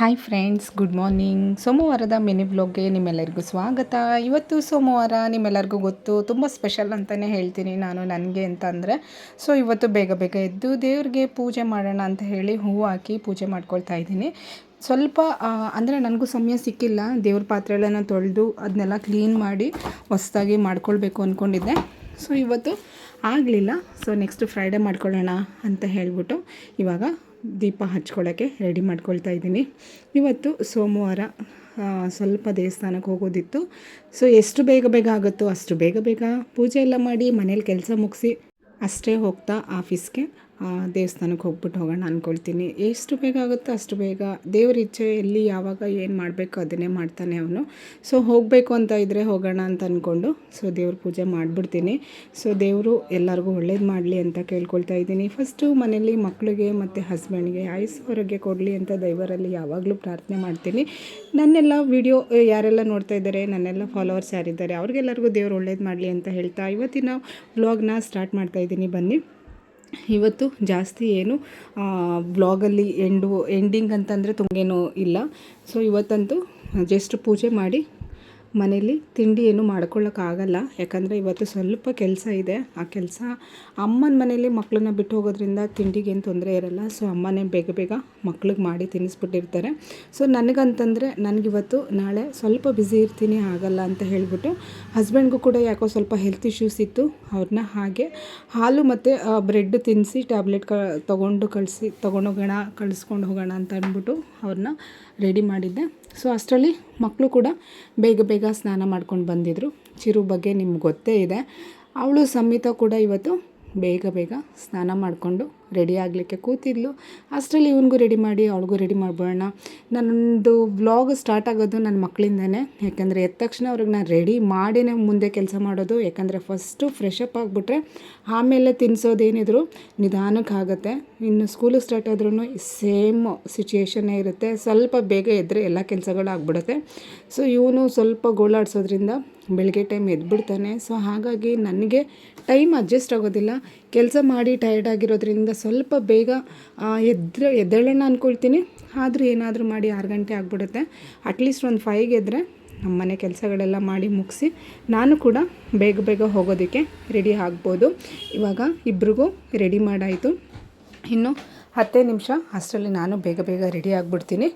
Hi friends, good morning. ಸೋಮವಾರದ mini ಬ್ಲಾಗ್ಗೆ ನಿಮ್ಮೆಲ್ಲರಿಗೂ ಸ್ವಾಗತ. ಇವತ್ತು ಸೋಮವಾರ ನಿಮ್ಮೆಲ್ಲರಿಗೂ ಗೊತ್ತು, ತುಂಬ ಸ್ಪೆಷಲ್ ಅಂತಲೇ ಹೇಳ್ತೀನಿ ನಾನು ನನಗೆ ಅಂತಂದರೆ. ಸೊ ಇವತ್ತು ಬೇಗ ಬೇಗ ಎದ್ದು ದೇವ್ರಿಗೆ ಪೂಜೆ ಮಾಡೋಣ ಅಂತ ಹೇಳಿ ಹೂವು ಹಾಕಿ ಪೂಜೆ ಮಾಡ್ಕೊಳ್ತಾ ಇದ್ದೀನಿ. ಸ್ವಲ್ಪ ಅಂದರೆ ನನಗೂ ಸಮಯ ಸಿಕ್ಕಿಲ್ಲ, ದೇವ್ರ ಪಾತ್ರೆಗಳನ್ನು ತೊಳೆದು ಅದನ್ನೆಲ್ಲ ಕ್ಲೀನ್ ಮಾಡಿ ಹೊಸ್ದಾಗಿ ಮಾಡ್ಕೊಳ್ಬೇಕು ಅಂದ್ಕೊಂಡಿದ್ದೆ. ಸೊ ಇವತ್ತು ಆಗಲಿಲ್ಲ. ಸೊ ನೆಕ್ಸ್ಟ್ ಫ್ರೈಡೇ ಮಾಡ್ಕೊಳ್ಳೋಣ ಅಂತ ಹೇಳಿಬಿಟ್ಟು ಇವಾಗ ದೀಪ ಹಚ್ಕೊಳ್ಳೋಕ್ಕೆ ರೆಡಿ ಮಾಡ್ಕೊಳ್ತಾ ಇದ್ದೀನಿ. ಇವತ್ತು ಸೋಮವಾರ ಸ್ವಲ್ಪ ದೇವಸ್ಥಾನಕ್ಕೆ ಹೋಗೋದಿತ್ತು. ಸೊ ಎಷ್ಟು ಬೇಗ ಬೇಗ ಆಗುತ್ತೋ ಅಷ್ಟು ಬೇಗ ಬೇಗ ಪೂಜೆ ಎಲ್ಲ ಮಾಡಿ ಮನೇಲಿ ಕೆಲಸ ಮುಗಿಸಿ ಅಷ್ಟೇ ಹೋಗ್ತಾ ಆಫೀಸ್ಗೆ ದೇವಸ್ಥಾನಕ್ಕೆ ಹೋಗ್ಬಿಟ್ಟು ಹೋಗೋಣ ಅಂದ್ಕೊಳ್ತೀನಿ. ಎಷ್ಟು ಬೇಗ ಆಗುತ್ತೋ ಅಷ್ಟು ಬೇಗ ದೇವ್ರ ಇಚ್ಛೆ ಎಲ್ಲಿ ಯಾವಾಗ ಏನು ಮಾಡಬೇಕು ಅದನ್ನೇ ಮಾಡ್ತಾನೆ ಅವನು. ಸೊ ಹೋಗಬೇಕು ಅಂತ ಇದ್ದರೆ ಹೋಗೋಣ ಅಂತ ಅಂದ್ಕೊಂಡು ಸೊ ದೇವ್ರ ಪೂಜೆ ಮಾಡಿಬಿಡ್ತೀನಿ. ಸೊ ದೇವರು ಎಲ್ಲರಿಗೂ ಒಳ್ಳೇದು ಮಾಡಲಿ ಅಂತ ಕೇಳ್ಕೊಳ್ತಾ ಇದ್ದೀನಿ. ಫಸ್ಟು ಮನೇಲಿ ಮಕ್ಕಳಿಗೆ ಮತ್ತು ಹಸ್ಬೆಂಡ್ಗೆ ಆರೋಗ್ಯ ಕೊಡಲಿ ಅಂತ ದೇವರಲ್ಲಿ ಯಾವಾಗಲೂ ಪ್ರಾರ್ಥನೆ ಮಾಡ್ತೀನಿ. ನನ್ನೆಲ್ಲ ವಿಡಿಯೋ ಯಾರೆಲ್ಲ ನೋಡ್ತಾ ಇದ್ದಾರೆ, ನನ್ನೆಲ್ಲ ಫಾಲೋವರ್ಸ್ ಯಾರಿದ್ದಾರೆ ಅವ್ರಿಗೆಲ್ಲರಿಗೂ ದೇವ್ರು ಒಳ್ಳೇದು ಮಾಡಲಿ ಅಂತ ಹೇಳ್ತಾ ಇವತ್ತಿನ ವ್ಲಾಗ್ನ ಸ್ಟಾರ್ಟ್ ಮಾಡ್ತಾಯಿದ್ದೀನಿ. ಬನ್ನಿ. ಇವತ್ತು ಜಾಸ್ತಿ ಏನು ವ್ಲಾಗಲ್ಲಿ ಎಂಡಿಂಗ್ ಅಂತಂದರೆ ತುಂಬೇನೂ ಇಲ್ಲ. ಸೊ ಇವತ್ತಂತೂ ಜಸ್ಟ್ ಪೂಜೆ ಮಾಡಿ ಮನೇಲಿ ತಿಂಡಿ ಏನು ಮಾಡ್ಕೊಳ್ಳೋಕ್ಕಾಗಲ್ಲ, ಯಾಕಂದರೆ ಇವತ್ತು ಸ್ವಲ್ಪ ಕೆಲಸ ಇದೆ. ಆ ಕೆಲಸ ಅಮ್ಮನ ಮನೇಲಿ ಮಕ್ಕಳನ್ನ ಬಿಟ್ಟು ಹೋಗೋದ್ರಿಂದ ತಿಂಡಿಗೇನು ತೊಂದರೆ ಇರಲ್ಲ. ಸೊ ಅಮ್ಮನೇ ಬೇಗ ಬೇಗ ಮಕ್ಳಿಗೆ ಮಾಡಿ ತಿನ್ನಿಸ್ಬಿಟ್ಟಿರ್ತಾರೆ. ಸೊ ನನಗಂತಂದರೆ ನನಗಿವತ್ತು ನಾಳೆ ಸ್ವಲ್ಪ ಬ್ಯುಸಿ ಇರ್ತೀನಿ, ಆಗಲ್ಲ ಅಂತ ಹೇಳಿಬಿಟ್ಟು ಹಸ್ಬೆಂಡ್ಗೂ ಕೂಡ ಯಾಕೋ ಸ್ವಲ್ಪ ಹೆಲ್ತ್ ಇಶ್ಯೂಸ್ ಇತ್ತು. ಅವ್ರನ್ನ ಹಾಗೆ ಹಾಲು ಮತ್ತು ಬ್ರೆಡ್ ತಿನ್ನಿಸಿ ಟ್ಯಾಬ್ಲೆಟ್ ಕಳಿಸ್ಕೊಂಡು ಹೋಗೋಣ ಅಂತ ಅಂದ್ಬಿಟ್ಟು ಅವ್ರನ್ನ ರೆಡಿ ಮಾಡಿದ್ದೆ. ಸೊ ಅಷ್ಟರಲ್ಲಿ ಮಕ್ಕಳು ಕೂಡ ಬೇಗ ಬೇಗ ಸ್ನಾನ ಮಾಡ್ಕೊಂಡು ಬಂದಿದ್ದರು. ಚಿರು ಬಗ್ಗೆ ನಿಮ್ಗೆ ಗೊತ್ತೇ ಇದೆ. ಅವಳು ಸಮೇತ ಕೂಡ ಇವತ್ತು ಬೇಗ ಬೇಗ ಸ್ನಾನ ಮಾಡಿಕೊಂಡು ರೆಡಿ ಆಗಲಿಕ್ಕೆ ಕೂತಿದ್ಲು. ಅಷ್ಟರಲ್ಲಿ ಇವನಿಗೂ ರೆಡಿ ಮಾಡಿ ಅವಳಿಗೂ ರೆಡಿ ಮಾಡ್ಬೋಣ. ನನ್ನದು ವ್ಲಾಗ್ ಸ್ಟಾರ್ಟ್ ಆಗೋದು ನನ್ನ ಮಕ್ಕಳಿಂದನೇ, ಯಾಕಂದರೆ ಎದ್ದ ತಕ್ಷಣ ಅವ್ರಿಗೆ ನಾನು ರೆಡಿ ಮಾಡಿನೇ ಮುಂದೆ ಕೆಲಸ ಮಾಡೋದು. ಯಾಕಂದರೆ ಫಸ್ಟು ಫ್ರೆಶ್ ಅಪ್ ಆಗಿಬಿಟ್ರೆ ಆಮೇಲೆ ತಿನ್ನಿಸೋದೇನಿದ್ರು ನಿಧಾನಕ್ಕೆ ಆಗುತ್ತೆ. ಇನ್ನು ಸ್ಕೂಲು ಸ್ಟಾರ್ಟ್ ಆದ್ರೂ ಸೇಮ್ ಸಿಚುಯೇಷನ್ನೇ ಇರುತ್ತೆ. ಸ್ವಲ್ಪ ಬೇಗ ಎದ್ದರೆ ಎಲ್ಲ ಕೆಲಸಗಳು ಆಗ್ಬಿಡುತ್ತೆ. ಸೊ ಇವನು ಸ್ವಲ್ಪ ಗೋಳಾಡ್ಸೋದ್ರಿಂದ ಬೆಳಗ್ಗೆ ಟೈಮ್ ಎದ್ಬಿಡ್ತಾನೆ. ಸೊ ಹಾಗಾಗಿ ನನಗೆ ಟೈಮ್ ಅಡ್ಜಸ್ಟ್ ಆಗೋದಿಲ್ಲ. ಕೆಲಸ ಮಾಡಿ ಟಯರ್ಡ್ ಆಗಿರೋದ್ರಿಂದ ಸ್ವಲ್ಪ ಬೇಗ ಎದ್ದೇಳೋಣ ಅಂದ್ಕೊಳ್ತೀನಿ. ಆದರೂ ಏನಾದರೂ ಮಾಡಿ 6 ಗಂಟೆ ಆಗಿಬಿಡುತ್ತೆ. ಅಟ್ಲೀಸ್ಟ್ ಒಂದು 5ಗೆ ಎದ್ದರೆ ನಮ್ಮ ಮನೆ ಕೆಲಸಗಳೆಲ್ಲ ಮಾಡಿ ಮುಗಿಸಿ ನಾನು ಕೂಡ ಬೇಗ ಬೇಗ ಹೋಗೋದಕ್ಕೆ ರೆಡಿ ಆಗ್ಬೋದು. ಇವಾಗ ಇಬ್ರಿಗೂ ರೆಡಿ ಮಾಡಾಯಿತು. ಇನ್ನು 10 ನಿಮಿಷ ಅಷ್ಟರಲ್ಲಿ ನಾನು ಬೇಗ ಬೇಗ ರೆಡಿ ಆಗಿಬಿಡ್ತೀನಿ.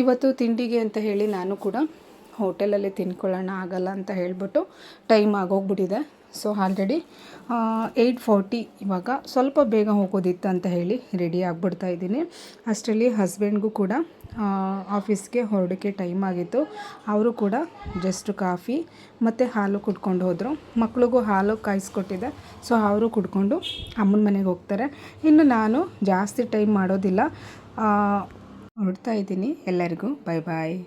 ಇವತ್ತು ತಿಂಡಿಗೆ ಅಂತ ಹೇಳಿ ನಾನು ಕೂಡ ಹೋಟೆಲಲ್ಲಿ ತಿನ್ಕೊಳ್ಳೋಣ, ಆಗಲ್ಲ ಅಂತ ಹೇಳಿಬಿಟ್ಟು ಟೈಮ್ ಆಗೋಗ್ಬಿಟ್ಟಿದೆ. So already 8:40. ಇವಾಗ ಸ್ವಲ್ಪ ಬೇಗ ಹೋಗೋದಿತ್ತು ಅಂತ ಹೇಳಿ ರೆಡಿ ಆಗಿಬಿಡ್ತಾ ಇದ್ದೀನಿ. ಅಷ್ಟರಲ್ಲಿ ಹಸ್ಬೆಂಡ್ಗೂ ಕೂಡ ಆಫೀಸ್ಗೆ ಹೊರಡೋಕ್ಕೆ ಟೈಮ್ ಆಗಿತ್ತು. ಅವರು ಕೂಡ ಜಸ್ಟ್ ಕಾಫಿ ಮತ್ತು ಹಾಲು ಕುಡ್ಕೊಂಡು ಹೋದರು. ಮಕ್ಳಿಗೂ ಹಾಲು ಕಾಯಿಸ್ಕೊಟ್ಟಿದ್ದೆ. ಸೊ ಅವರು ಕುಡ್ಕೊಂಡು ಅಮ್ಮನ ಮನೆಗೆ ಹೋಗ್ತಾರೆ. ಇನ್ನು ನಾನು ಜಾಸ್ತಿ ಟೈಮ್ ಮಾಡೋದಿಲ್ಲ, ಹೊರಡ್ತಾ ಇದ್ದೀನಿ. ಎಲ್ಲರಿಗೂ ಬಾಯ್ ಬಾಯ್.